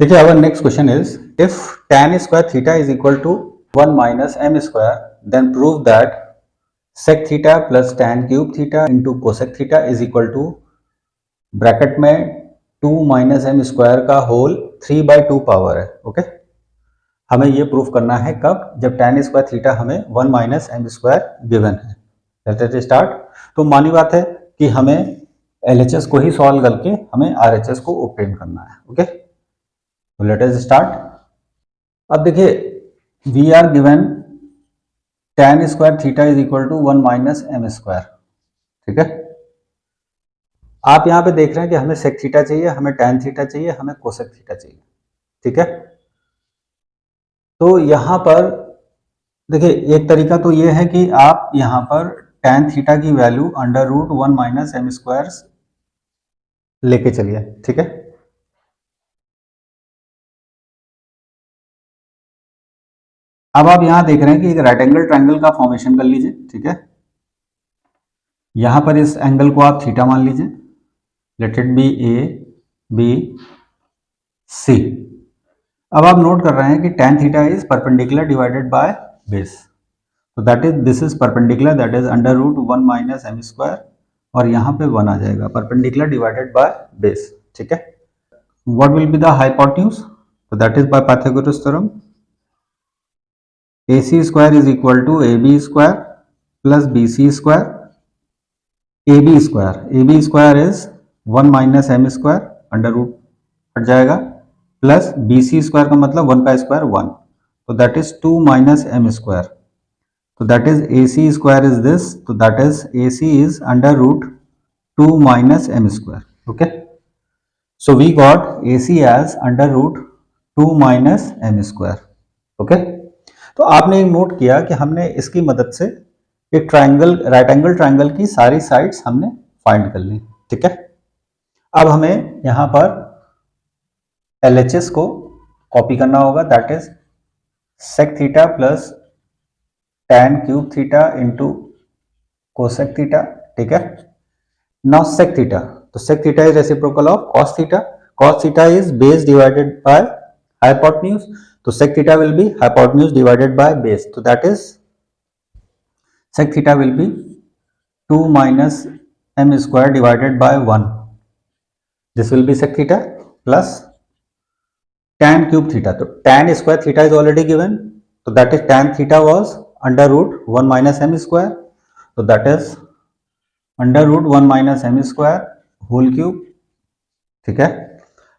देखिए our next question is if tan square theta is equal to 1 minus m square then prove that sec theta plus tan cube theta into cosec theta is equal to bracket में 2 minus m square का whole 3/2 power है। Okay, हमें ये proof करना है कब, जब tan square theta हमें 1 माइनस एम स्क्वायर गिवन है। Let us start. तो मानी बात है कि हमें LHS को ही सॉल्व करके हमें RHS को ऑब्टेन करना है। ओके, तो लेट अस स्टार्ट। अब देखिए we are given tan square theta is equal to 1 minus m square. ठीक है, आप यहां पे देख रहे हैं कि हमें सेक थीटा चाहिए, हमें tan थीटा चाहिए, हमें कोसेक थीटा चाहिए। ठीक है, तो यहां पर देखिए एक तरीका तो ये है कि आप यहां पर tan थीटा की value under root 1 minus m square लेके चलिए। ठीक है, अब आप यहां देख रहे हैं कि एक राइट एंगल ट्रायंगल का फॉर्मेशन कर लीजिए। ठीक है, यहां पर इस एंगल को आप थीटा मान लीजिए। Let it be A B C. अब आप नोट कर रहे हैं कि tan theta is perpendicular divided by base, तो that is this is perpendicular, that is under root 1 minus m square और यहाँ पे 1 आ जाएगा, परपेंडिकुलर डिवाइडेड बाय बेस। ठीक है, what will be the hypotenuse, तो that is by Pythagoras theorem AC square is equal to AB square plus BC square. AB square is 1 minus m square, under root हट जाएगा, plus BC square का मतलब 1 का square 1, तो that is 2 minus m square. तो that is AC square is this, तो that is AC is under root 2 minus m square. Okay, so we got AC as under root 2 minus m square. Okay, तो आपने एक note किया कि हमने इसकी मदद से एक ट्रायंगल, राइट एंगल ट्रायंगल की सारी साइड्स हमने फाइंड कर ली। ठीक है, अब हमें यहां पर LHS को कॉपी करना होगा, that is sec theta plus tan cube theta into cosec theta. ठीक है, नाउ सेक थीटा, तो sec theta is reciprocal of cos theta. Cos theta is base divided by hypotenuse, तो sec theta will be hypotenuse divided by base, so that is sec theta will be 2 minus m square divided by 1. This will be sec theta plus tan cube theta. So tan square theta is already given, so that is tan theta was under root 1 minus m square, so that is under root 1 minus m square whole cube. ठीक है,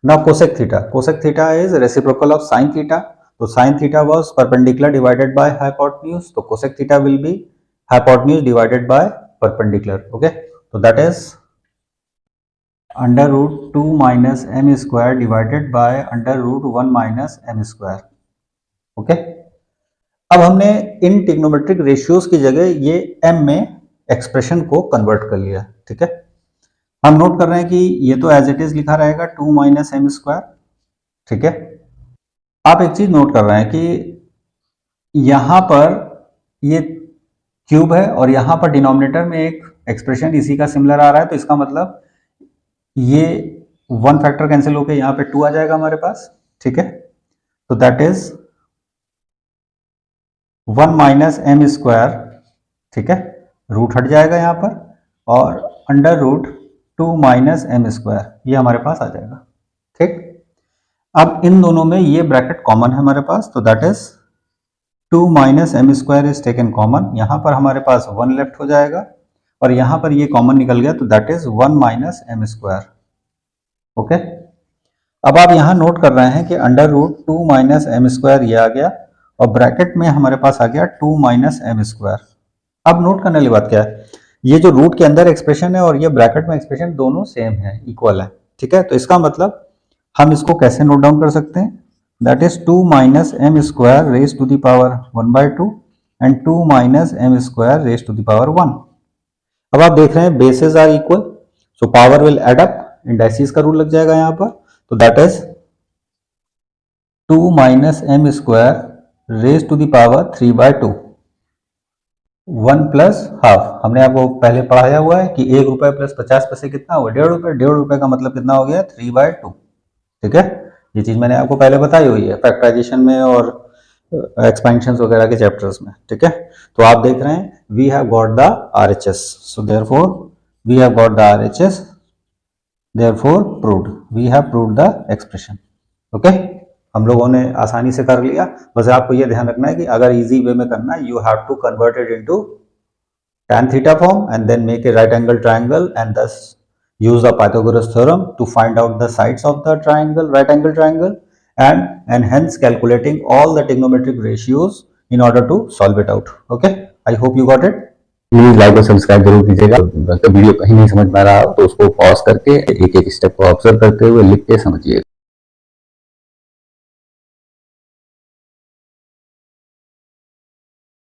now cosec theta is reciprocal of sin theta, तो sin theta was perpendicular divided by hypotenuse, तो cosec theta will be hypotenuse divided by perpendicular. Okay, so that is under root 2 minus m square divided by under root 1 minus m square. Okay, अब हमने इन trigonometric ratios की जगह ये m में expression को convert कर लिया। ठीक है, हम नोट कर रहे हैं कि ये तो एज इट इज लिखा रहेगा 2 माइनस एम स्क्वायर। ठीक है, आप एक चीज नोट कर रहे हैं कि यहां पर ये क्यूब है और यहां पर डिनोमिनेटर में एक एक्सप्रेशन इसी का सिमिलर आ रहा है, तो इसका मतलब ये 1 फैक्टर कैंसिल होकर यहां पे 2 आ जाएगा हमारे पास। ठीक है, तो that is 1 minus m square. ठीक है, रूट हट जाएगा यहां पर और under root 2 minus m square ये हमारे पास आ जाएगा। ठीक, अब इन दोनों में ये ब्रैकेट कॉमन है हमारे पास, तो that is 2 minus m square is taken common, यहां पर हमारे पास 1 लेफ्ट हो जाएगा और यहां पर ये कॉमन निकल गया, तो that is 1 minus m square. Okay, अब आप यहां नोट कर रहे हैं कि under root 2 minus m square ये आ गया और ब्रैकेट में हमारे पास आ गया 2 माइनस एम स्क्वायर। अब नोट करने वाली बात क्या है, ये जो रूट के अंदर एक्सप्रेशन है और ये ब्रैकेट में एक्सप्रेशन दोनों सेम है, इक्वल है। ठीक है, तो इसका मतलब हम इसको कैसे नोट डाउन कर सकते हैं, that is 2 minus m square raise to the power 1/2 and 2 minus m square raise to the power 1। अब आप देख रहे हैं bases are equal, so power will add up, indices का रूल लग जाएगा यहाँ पर, तो that is 2 minus m square raise to the power 3/2, 1 plus half. हमने आपको पहले पढ़ाया हुआ है कि 1 रुपए प्लस 50 पैसे कितना हुआ, 1.5 रुपए। 1.5 रुपए का मतलब कितना हो गया, 3/2। ठीक है, ये चीज़ मैंने आपको पहले बताई हुई है फैक्टराइजेशन में और एक्सपेंशंस वगैरह के चैप्टर्स में, ठीक है। तो आप देख रहे हैं we have got the RHS, so therefore we have got the RHS, therefore proved, we have proved the expression. Okay, हम लोगों ने आसानी से कर लिया। बस आपको ये ध्यान रखना है कि अगर इजी वे में करना है, you have to convert it into tan theta form and then make a right angle triangle and thus use the Pythagoras theorem to find out the sides of the triangle, right angle triangle, and hence calculating all the trigonometric ratios in order to solve it out. Okay, I hope you got it. Please like और subscribe जरूर कीजिएगा। तो video कहीं नहीं समझ में आ रहा हो तो उसको पॉज करके एक एक स्टेप को ऑब्जर्व करते हुए लिख के समझिए।